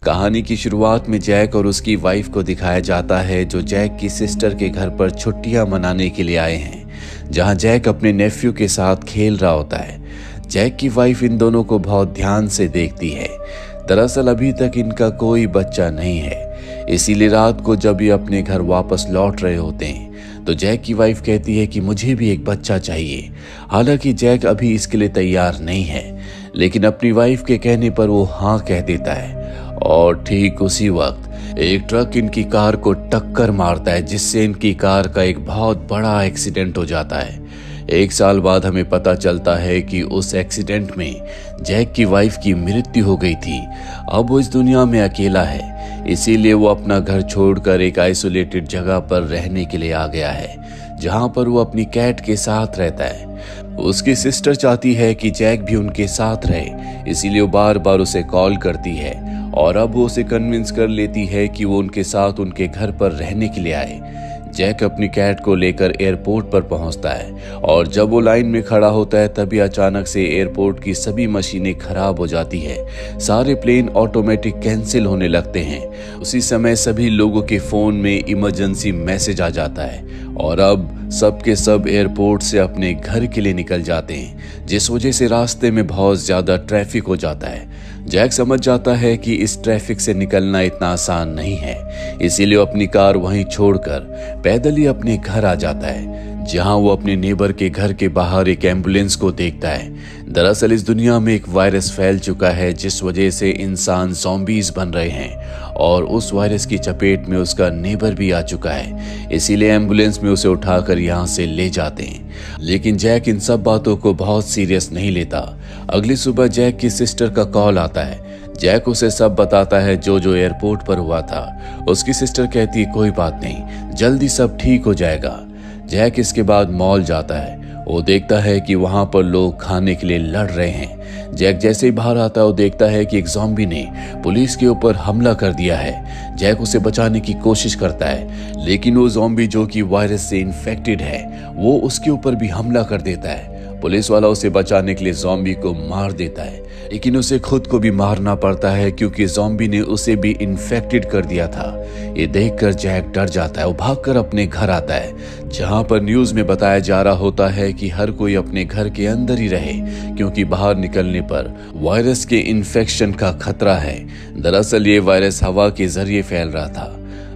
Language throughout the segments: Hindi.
कहानी की शुरुआत में जैक और उसकी वाइफ को दिखाया जाता है जो जैक की सिस्टर के घर पर छुट्टियां मनाने के लिए आए हैं, जहां जैक अपने नेफ्यू के साथ खेल रहा होता है। जैक की वाइफ इन दोनों को बहुत ध्यान से देखती है। दरअसल अभी तक इनका कोई बच्चा नहीं है, इसीलिए रात को जब ये अपने घर वापस लौट रहे होते हैं तो जैक की वाइफ कहती है कि मुझे भी एक बच्चा चाहिए। हालांकि जैक अभी इसके लिए तैयार नहीं है, लेकिन अपनी वाइफ के कहने पर वो हाँ कह देता है। और ठीक उसी वक्त एक ट्रक इनकी कार को टक्कर मारता है, जिससे इनकी कार का एक बहुत बड़ा एक्सीडेंट हो जाता है। 1 साल बाद हमें पता चलता है कि उस एक्सीडेंट में जैक की वाइफ की मृत्यु हो गई थी। अब वो इस दुनिया में अकेला है, इसीलिए वो अपना घर छोड़कर एक आइसोलेटेड जगह पर रहने के लिए आ गया है, जहां पर वो अपनी कैट के साथ रहता है। उसकी सिस्टर चाहती है कि जैक भी उनके साथ रहे, इसीलिए वो बार बार उसे कॉल करती है और अब वो उसे कन्विंस कर लेती है कि वो उनके साथ उनके घर पर रहने के लिए आए। जैक अपनी कैट को लेकर एयरपोर्ट पर पहुंचता है और जब वो लाइन में खड़ा होता है तभी अचानक से एयरपोर्ट की सभी मशीनें खराब हो जाती है। सारे प्लेन ऑटोमेटिक कैंसिल होने लगते हैं। उसी समय सभी लोगों के फोन में इमरजेंसी मैसेज आ जाता है और अब सबके सब एयरपोर्ट से अपने घर के लिए निकल जाते हैं, जिस वजह से रास्ते में बहुत ज्यादा ट्रैफिक हो जाता है। जैक समझ जाता है कि इस ट्रैफिक से निकलना इतना आसान नहीं है, इसीलिए वो अपनी कार वहीं छोड़कर पैदल ही अपने घर आ जाता है, जहां वो अपने नेबर के घर के बाहर एक एम्बुलेंस को देखता है। दरअसल इस दुनिया में एक वायरस फैल चुका है, जिस वजह से इंसान ज़ॉम्बीज बन रहे हैं और उस वायरस की चपेट में उसका नेबर भी आ चुका है, इसीलिए एम्बुलेंस में उसे उठाकर यहाँ से ले जाते हैं। लेकिन जैक इन सब बातों को बहुत सीरियस नहीं लेता। अगली सुबह जैक की सिस्टर का कॉल आता है। जैक उसे सब बताता है जो एयरपोर्ट पर हुआ था। उसकी सिस्टर कहती है कोई बात नहीं, जल्दी सब ठीक हो जाएगा। जैक इसके बाद मॉल जाता है। वो देखता है कि वहां पर लोग खाने के लिए लड़ रहे हैं। जैक जैसे ही बाहर आता है वो देखता है कि एक ज़ॉम्बी ने पुलिस के ऊपर हमला कर दिया है। जैक उसे बचाने की कोशिश करता है, लेकिन वो ज़ॉम्बी जो कि वायरस से इन्फेक्टेड है वो उसके ऊपर भी हमला कर देता है। पुलिस वाला उसे बचाने के लिए ज़ॉम्बी को मार देता है, लेकिन उसे खुद को भी मारना पड़ता है क्योंकि ज़ॉम्बी ने उसे भी इन्फेक्टेड कर दिया था। ये देखकर जैक डर जाता है। वो भागकर अपने घर आता है, जहां पर न्यूज़ में बताया जा रहा होता है कि हर कोई अपने घर के अंदर ही रहे, क्योंकि बाहर निकलने पर वायरस के इन्फेक्शन का खतरा है। दरअसल ये वायरस हवा के जरिए फैल रहा था।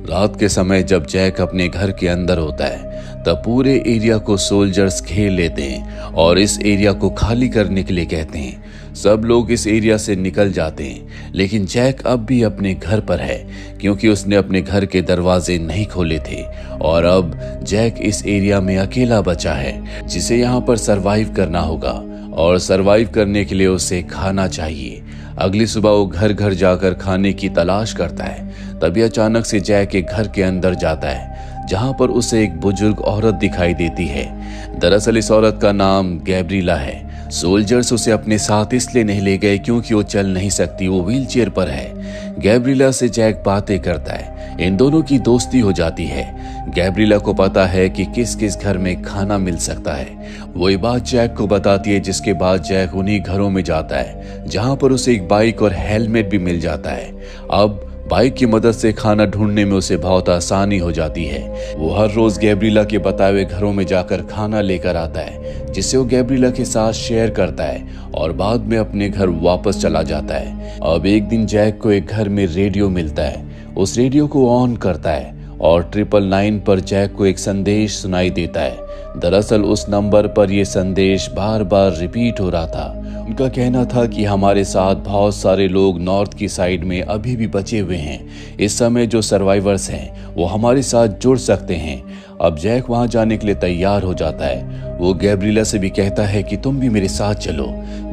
रात के समय जब जैक अपने घर के अंदर होता है तब पूरे एरिया को सोल्जर्स घेर लेते हैं और इस एरिया को खाली करने के लिए कहते हैं। सब लोग इस एरिया से निकल जाते हैं, लेकिन जैक अब भी अपने घर पर है क्योंकि उसने अपने घर के दरवाजे नहीं खोले थे और अब जैक इस एरिया में अकेला बचा है, जिसे यहाँ पर सरवाइव करना होगा और सरवाइव करने के लिए उसे खाना चाहिए। अगली सुबह वो घर घर जाकर खाने की तलाश करता है। तभी अचानक से जैक एक घर के अंदर जाता है, जहां पर उसे एक बुजुर्ग औरत दिखाई देती है। दरअसल इस औरत का नाम गैब्रिएला है। सोल्जर्स उसे अपने साथ इसलिए नहीं ले गए क्योंकि वो चल नहीं सकती, वो व्हीलचेयर पर है। गैब्रिएला से जैक बातें करता है। इन दोनों की दोस्ती हो जाती है। गैब्रिएला को पता है कि किस किस घर में खाना मिल सकता है। वो ये बात जैक को बताती है, जिसके बाद जैक उन्हीं घरों में जाता है जहां पर उसे एक बाइक और हेलमेट भी मिल जाता है। अब बाइक की मदद से खाना ढूंढने में उसे बहुत आसानी हो जाती है। वो हर रोज गैब्रिएला के बताए हुए घरों में जाकर खाना लेकर आता है, जिसे वो गैब्रिएला के साथ शेयर करता है और बाद में अपने घर वापस चला जाता है। अब एक दिन जैक को एक घर में रेडियो मिलता है। उस रेडियो को ऑन करता है और 999 पर जैक को एक संदेश सुनाई देता है। दरअसल उस नंबर पर यह संदेश बार बार रिपीट हो रहा था। उनका कहना था कि हमारे साथ बहुत सारे लोग नॉर्थ की साइड में अभी भी बचे हुए हैं। इस समय जो सर्वाइवर्स हैं वो हमारे साथ जुड़ सकते हैं। अब जैक वहां जाने के लिए तैयार हो जाता है। वो गैब्रिएला से भी कहता है कि तुम भी मेरे साथ चलो।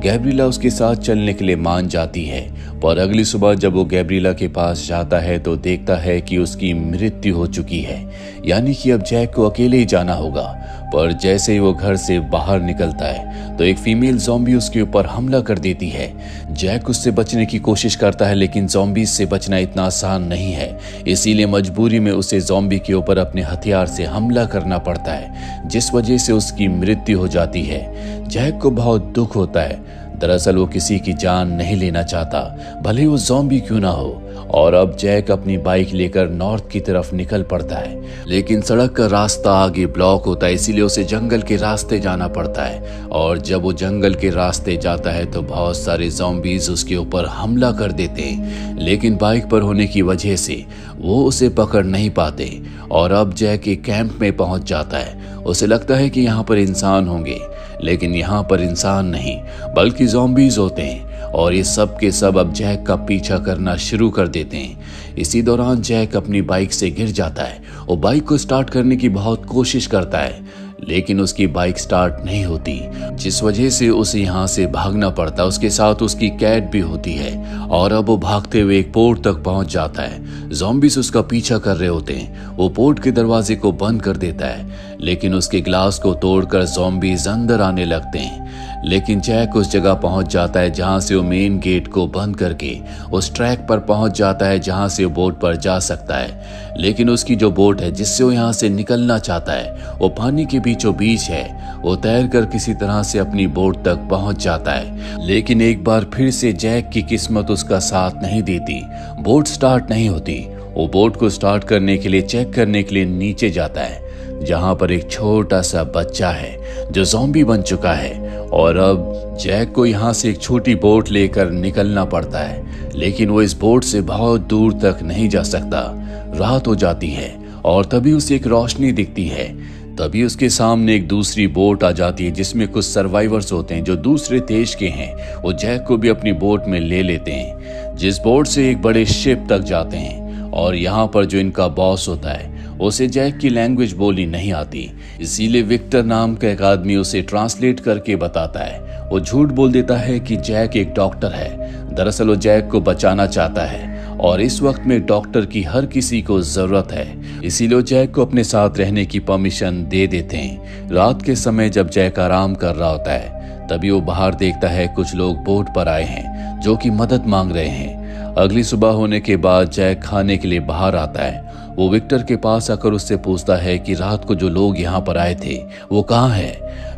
गैब्रिएला उसके साथ चलने के लिए मान जाती है, पर अगली सुबह जब वो गैब्रिएला के पास जाता है तो देखता है कि उसकी मृत्यु हो चुकी है, यानी कि अब जैक को अकेले ही जाना होगा। पर जैसे ही वो घर से बाहर निकलता है तो एक फीमेल ज़ॉम्बी उसके ऊपर हमला कर देती है। जैक उससे बचने की कोशिश करता है, लेकिन ज़ॉम्बी से बचना इतना आसान नहीं है, इसीलिए मजबूरी में उसे ज़ॉम्बी के ऊपर अपने हथियार से हमला करना पड़ता है, जिस वजह से उसकी मृत्यु हो जाती है। जैक को बहुत दुख होता है। दरअसल वो किसी की जान नहीं लेना चाहता, भले वो ज़ॉम्बी क्यों ना हो। और अब जैक अपनी बाइक लेकर नॉर्थ की तरफ निकल पड़ता है, लेकिन सड़क का रास्ता आगे ब्लॉक होता है, इसीलिए उसे जंगल के रास्ते जाना पड़ता है। और जब वो जंगल के रास्ते जाता है तो बहुत सारे ज़ॉम्बीज उसके ऊपर हमला कर देते हैं, लेकिन बाइक पर होने की वजह से वो उसे पकड़ नहीं पाते। और अब जैक एक कैंप में पहुंच जाता है। उसे लगता है कि यहाँ पर इंसान होंगे, लेकिन यहाँ पर इंसान नहीं बल्कि ज़ॉम्बीज होते हैं। और ये सब के सब अब जैक का पीछा करना शुरू कर देते हैं। इसी दौरान जैक अपनी बाइक से गिर जाता है। वो बाइक को स्टार्ट करने की बहुत कोशिश करता है, लेकिन उसकी बाइक स्टार्ट नहीं होती, जिस वजह से उसे यहाँ से भागना पड़ता है। उसके साथ उसकी कैट भी होती है। और अब वो भागते हुए एक पोर्ट तक पहुंच जाता है। ज़ॉम्बीज उसका पीछा कर रहे होते हैं। वो पोर्ट के दरवाजे को बंद कर देता है, लेकिन उसके ग्लास को तोड़कर ज़ॉम्बीज अंदर आने लगते हैं। लेकिन जैक उस जगह पहुंच जाता है जहां से वो मेन गेट को बंद करके उस ट्रैक पर पहुंच जाता है जहां से वो बोट पर जा सकता है। लेकिन उसकी जो बोट है जिससे वो यहाँ से निकलना चाहता है वो पानी के बीचों बीच है। वो तैर कर किसी तरह से अपनी बोट तक पहुंच जाता है, लेकिन एक बार फिर से जैक की किस्मत उसका साथ नहीं देती। बोट स्टार्ट नहीं होती। वो बोट को स्टार्ट करने के लिए चेक करने के लिए नीचे जाता है, जहां पर एक छोटा सा बच्चा है जो ज़ॉम्बी बन चुका है। और अब जैक को यहाँ से एक छोटी बोट लेकर निकलना पड़ता है, लेकिन वो इस बोट से बहुत दूर तक नहीं जा सकता। रात हो जाती है और तभी उसे एक रोशनी दिखती है। तभी उसके सामने एक दूसरी बोट आ जाती है जिसमें कुछ सर्वाइवर्स होते हैं जो दूसरे देश के हैं। वो जैक को भी अपनी बोट में ले लेते हैं, जिस बोट से एक बड़े शिप तक जाते हैं। और यहाँ पर जो इनका बॉस होता है उसे जैक की लैंग्वेज बोली नहीं आती, इसीलिए विक्टर नाम का एक आदमी उसे ट्रांसलेट करके बताता है। वो झूठ बोल देता है कि जैक एक डॉक्टर है। दरअसल वो जैक को बचाना चाहता है और इस वक्त में डॉक्टर की हर किसी को जरूरत है, इसीलिए वो जैक को अपने साथ रहने की परमिशन दे देते हैं। रात के समय जब जैक आराम कर रहा होता है तभी वो बाहर देखता है कुछ लोग बोट पर आए हैं जो कि मदद मांग रहे हैं। अगली सुबह होने के बाद जैक खाने के लिए बाहर आता है। वो विक्टर के पास आकर उससे पूछता है कि रात को जो लोग यहाँ पर आए थे वो कहाँ है।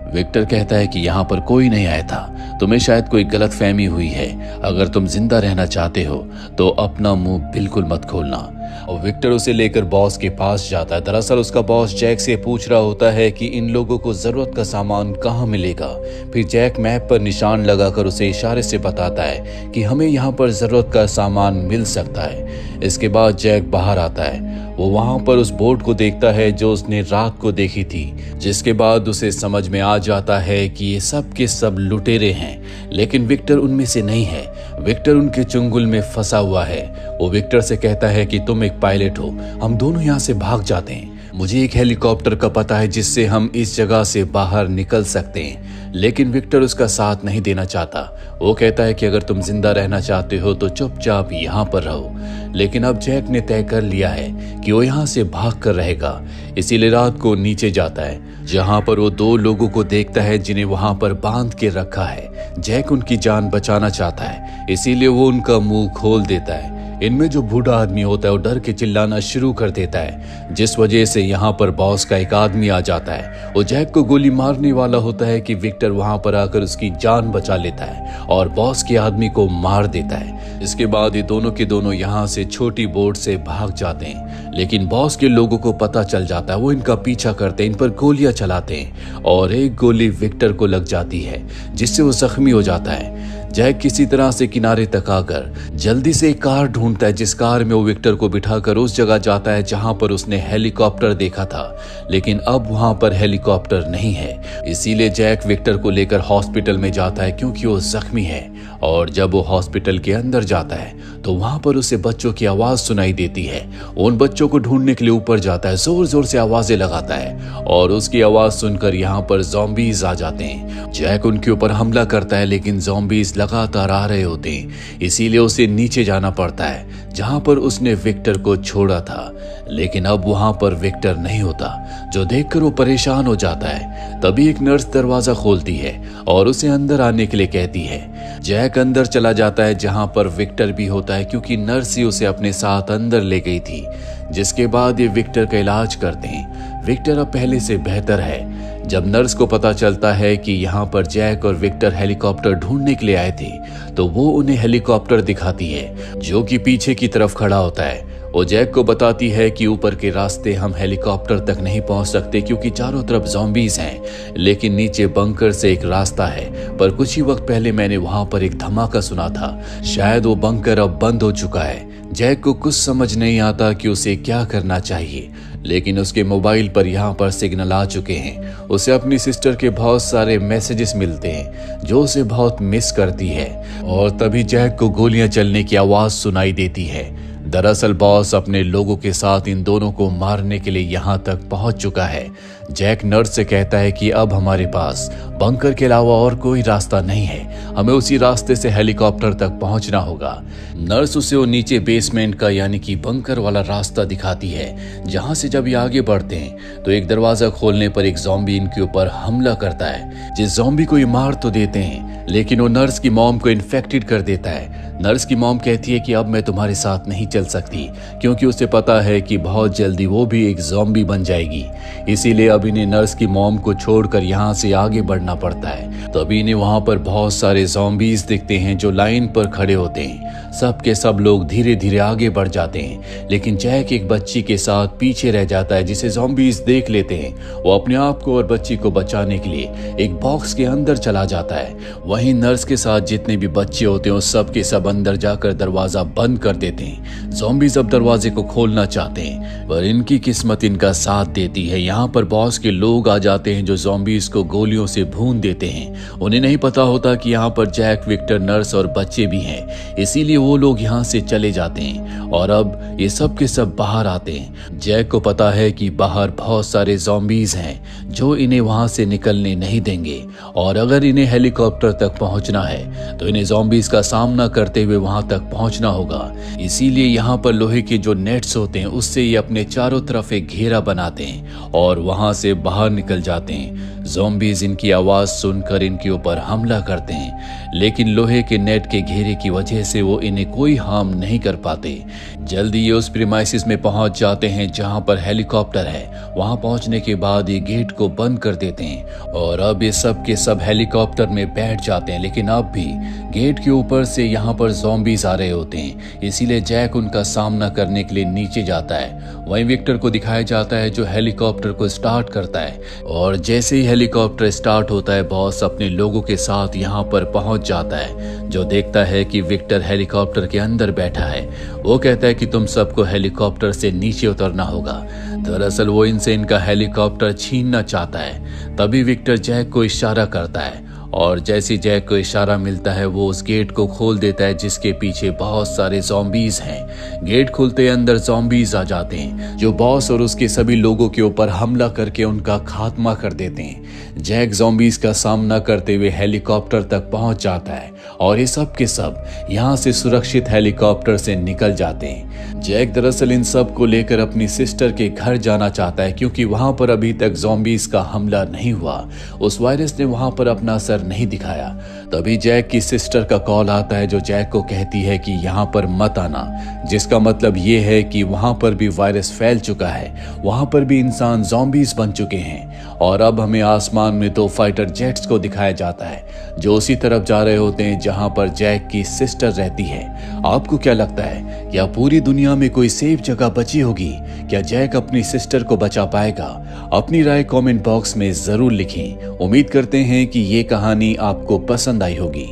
विक्टर कहता है कि यहाँ पर कोई नहीं आया था, तुम्हें शायद कोई गलतफहमी हुई है। अगर तुम जिंदा रहना चाहते हो तो अपना मुंह बिल्कुल मत खोलना। और विक्टर उसे लेकर बॉस के पास जाता है। दरअसल उसका बॉस जैक से पूछ रहा होता है कि इन लोगों को जरूरत का सामान कहाँ मिलेगा। फिर जैक मैप पर निशान लगाकर उसे इशारे से बताता है कि हमें यहाँ पर जरूरत का सामान मिल सकता है। इसके बाद जैक बाहर आता है। वो वहां पर उस बोट को देखता है जो उसने रात को देखी थी, जिसके बाद उसे समझ में आ जाता है कि ये सब के सब लुटेरे हैं, लेकिन विक्टर उनमें से नहीं है। विक्टर उनके चुंगल में फंसा हुआ है। वो विक्टर से कहता है कि तुम एक पायलट हो, हम दोनों यहाँ से भाग जाते हैं। मुझे एक हेलीकॉप्टर का पता है जिससे हम इस जगह से बाहर निकल सकते हैं, लेकिन विक्टर उसका साथ नहीं देना चाहता। वो कहता है कि अगर तुम जिंदा रहना चाहते हो तो चुपचाप यहाँ पर रहो। लेकिन अब जैक ने तय कर लिया है कि वो यहाँ से भाग कर रहेगा, इसीलिए रात को नीचे जाता है, जहाँ पर वो दो लोगों को देखता है जिन्हें वहां पर बांध के रखा है। जैक उनकी जान बचाना चाहता है, इसीलिए वो उनका मुंह खोल देता है। इनमें जो बूढ़ा आदमी होता है वो डर के चिल्लाना शुरू कर देता है, जिस वजह से यहाँ पर बॉस का एक आदमी आ जाता है। वो जैक को गोली मारने वाला होता है कि विक्टर वहां पर आकर उसकी जान बचा लेता है और बॉस के आदमी को मार देता है। इसके बाद ये दोनों के दोनों यहाँ से छोटी बोट से भाग जाते हैं, लेकिन बॉस के लोगों को पता चल जाता है। वो इनका पीछा करते हैं, इन पर गोलियां चलाते हैं और एक गोली विक्टर को लग जाती है, जिससे वो जख्मी हो जाता है। जैक किसी तरह से किनारे तक आकर जल्दी से एक कार ढूंढता है, जिस कार में वो विक्टर को बिठाकर उस जगह जाता है जहां पर उसने हेलीकॉप्टर देखा था। लेकिन अब वहां पर हेलीकॉप्टर नहीं है, इसीलिए जैक विक्टर को लेकर हॉस्पिटल में जाता है क्योंकि वो जख्मी है। और जब वो हॉस्पिटल के अंदर जाता है तो वहां पर उसे बच्चों की आवाज सुनाई देती है। उन बच्चों को ढूंढने के लिए ऊपर जाता है, जोर जोर से आवाजें लगाता है और उसकी आवाज सुनकर यहाँ पर ज़ॉम्बीज आ जाते हैं। जैक उनके ऊपर हमला करता है, लेकिन ज़ॉम्बीज लगातार आ रहे होते हैं, इसीलिए उसे नीचे जाना पड़ता है जहां पर उसने विक्टर को छोड़ा था। लेकिन अब वहां पर विक्टर नहीं होता, जो देखकर वो परेशान हो जाता है। तभी एक नर्स दरवाजा खोलती है और उसे अंदर आने के लिए कहती है। जैक अंदर चला जाता है जहां पर विक्टर भी होता है, क्योंकि नर्स ही उसे अपने साथ अंदर ले गई थी। जिसके बाद ये विक्टर का इलाज करते हैं। विक्टर अब पहले से बेहतर है। जब नर्स को पता चलता है कि यहाँ पर जैक और विक्टर हेलीकॉप्टर ढूंढने के लिए आए थे तो वो उन्हें हेलीकॉप्टर दिखाती है जो कि पीछे की तरफ खड़ा होता है। वो जैक को बताती है कि ऊपर के रास्ते हम हेलीकॉप्टर तक नहीं पहुंच सकते क्योंकि चारों तरफ ज़ॉम्बीज हैं, लेकिन नीचे बंकर से एक रास्ता है। पर कुछ ही वक्त पहले मैंने वहां पर एक धमाका सुना था, शायद वो बंकर अब बंद हो चुका है। जैक को कुछ समझ नहीं आता कि उसे क्या करना चाहिए, लेकिन उसके मोबाइल पर यहाँ पर सिग्नल आ चुके हैं। उसे अपनी सिस्टर के बहुत सारे मैसेजेस मिलते हैं जो उसे बहुत मिस करती है। और तभी जैक को गोलियां चलने की आवाज सुनाई देती है। दरअसल बॉस अपने लोगों के साथ इन दोनों को मारने के लिए यहाँ तक पहुंच चुका है। जैक नर्स से कहता है कि अब हमारे पास बंकर के अलावा और कोई रास्ता नहीं है, हमें उसी रास्ते से हेलीकॉप्टर तक पहुंचना होगा। नर्स उसे वो नीचे बेसमेंट का यानी कि बंकर वाला रास्ता दिखाती है, जहां से जब ये आगे बढ़ते हैं तो एक दरवाजा खोलने पर एक ज़ॉम्बी इनके ऊपर हमला करता है। जिस ज़ॉम्बी को ये मार तो देते हैं, लेकिन वो नर्स की मॉम को इन्फेक्टेड कर देता है। नर्स की मॉम कहती है कि अब मैं तुम्हारे साथ नहीं चल सकती, क्योंकि उसे पता है कि बहुत जल्दी वो भी एक ज़ॉम्बी बन जाएगी। इसीलिए अब इन्हें नर्स की मॉम को छोड़कर यहाँ से आगे बढ़ना पड़ता है। तो अभी इन्हें वहां पर बहुत सारे ज़ॉम्बीज दिखते हैं जो लाइन पर खड़े होते हैं। सब के सब लोग धीरे धीरे आगे बढ़ जाते हैं, लेकिन जैक एक बच्ची के साथ पीछे रह जाता है जिसे ज़ॉम्बीज देख लेते हैं। वो अपने आप को और बच्ची को बचाने के लिए एक बॉक्स के अंदर चला जाता है। वहीं नर्स के साथ जितने भी बच्चे होते हैं सब के सब अंदर जाकर दरवाजा बंद कर देते हैं। ज़ॉम्बीज अब दरवाजे को खोलना चाहते हैं, पर इनकी किस्मत इनका साथ देती है। यहाँ पर बॉस के लोग आ जाते हैं जो ज़ॉम्बीज को गोलियों से भून देते हैं। उन्हें नहीं पता होता कि यहाँ पर जैक, विक्टर, नर्स और बच्चे भी हैं, इसीलिए वो लोग यहाँ से चले जाते हैं। और अब ये सब के सब बाहर आते हैं। जैक को पता है कि बाहर बहुत सारे ज़ॉम्बीज हैं जो इन्हें वहां से निकलने नहीं देंगे, और अगर इन्हें हेलीकॉप्टर तक पहुंचना है तो इन्हें ज़ॉम्बीज का सामना करते हुए वहां तक पहुंचना होगा। इसीलिए यहाँ पर लोहे के जो नेट्स होते हैं उससे ये अपने चारों तरफ एक घेरा बनाते हैं और वहां से बाहर निकल जाते हैं। ज़ॉम्बीज इनकी आवाज सुनकर इनके ऊपर हमला करते हैं, लेकिन लोहे के नेट के घेरे की वजह से वो इन्हें कोई हार्म नहीं कर पाते। जल्दी ये उस प्रीमाइसिस में पहुंच जाते हैं जहां पर हेलीकॉप्टर है। वहां पहुंचने के बाद ये गेट को बंद कर देते हैं और अब ये सब के सब हेलीकॉप्टर में बैठ जाते हैं, लेकिन अब भी गेट के ऊपर से यहाँ पर ज़ॉम्बीज आ रहे होते हैं। इसीलिए जैक उनका सामना करने के लिए नीचे जाता है। वहीं विक्टर को दिखाया जाता है जो हेलीकॉप्टर को स्टार्ट करता है, और जैसे ही हेलीकॉप्टर स्टार्ट होता है बॉस अपने लोगों के साथ यहाँ पर पहुंच जाता है, जो देखता है कि विक्टर हेलीकॉप्टर के अंदर बैठा है। वो कहता है कि तुम सबको हेलीकॉप्टर से नीचे उतरना होगा। दरअसल वो इनसे इनका हेलीकॉप्टर छीनना चाहता है। तभी विक्टर जैक को इशारा करता है, और जैसे जैक को इशारा मिलता है वो उस गेट को खोल देता है जिसके पीछे बहुत सारे ज़ॉम्बीज हैं। गेट खुलते अंदर ज़ॉम्बीज आ जाते हैं जो बॉस और उसके सभी लोगों के ऊपर हमला करके उनका खात्मा कर देते हैं। जैक ज़ॉम्बीज का सामना करते हुए हेलीकॉप्टर तक पहुंच जाता है और ये सब के सब यहाँ से सुरक्षित हेलीकॉप्टर से निकल जाते हैं। जैक दरअसल इन सब को लेकर अपनी सिस्टर के घर जाना चाहता है, क्योंकि वहां पर अभी तक ज़ॉम्बीज का हमला नहीं हुआ। उस वायरस ने वहां पर अपना असर नहीं दिखाया। तभी जैक की सिस्टर का कॉल आता है जो जैक को कहती है कि यहाँ पर मत आना, जिसका मतलब ये है कि वहां पर भी वायरस फैल चुका है। वहां पर भी इंसान ज़ॉम्बीज बन चुके हैं। और अब हमें आसमान में 2 फाइटर जेट्स को दिखाया जाता है जो उसी तरफ जा रहे होते हैं जहां पर जैक की सिस्टर रहती है। आपको क्या लगता है, क्या पूरी दुनिया में कोई सेफ जगह बची होगी? क्या जैक अपनी सिस्टर को बचा पाएगा? अपनी राय कमेंट बॉक्स में जरूर लिखें। उम्मीद करते हैं कि ये कहानी आपको पसंद आई होगी।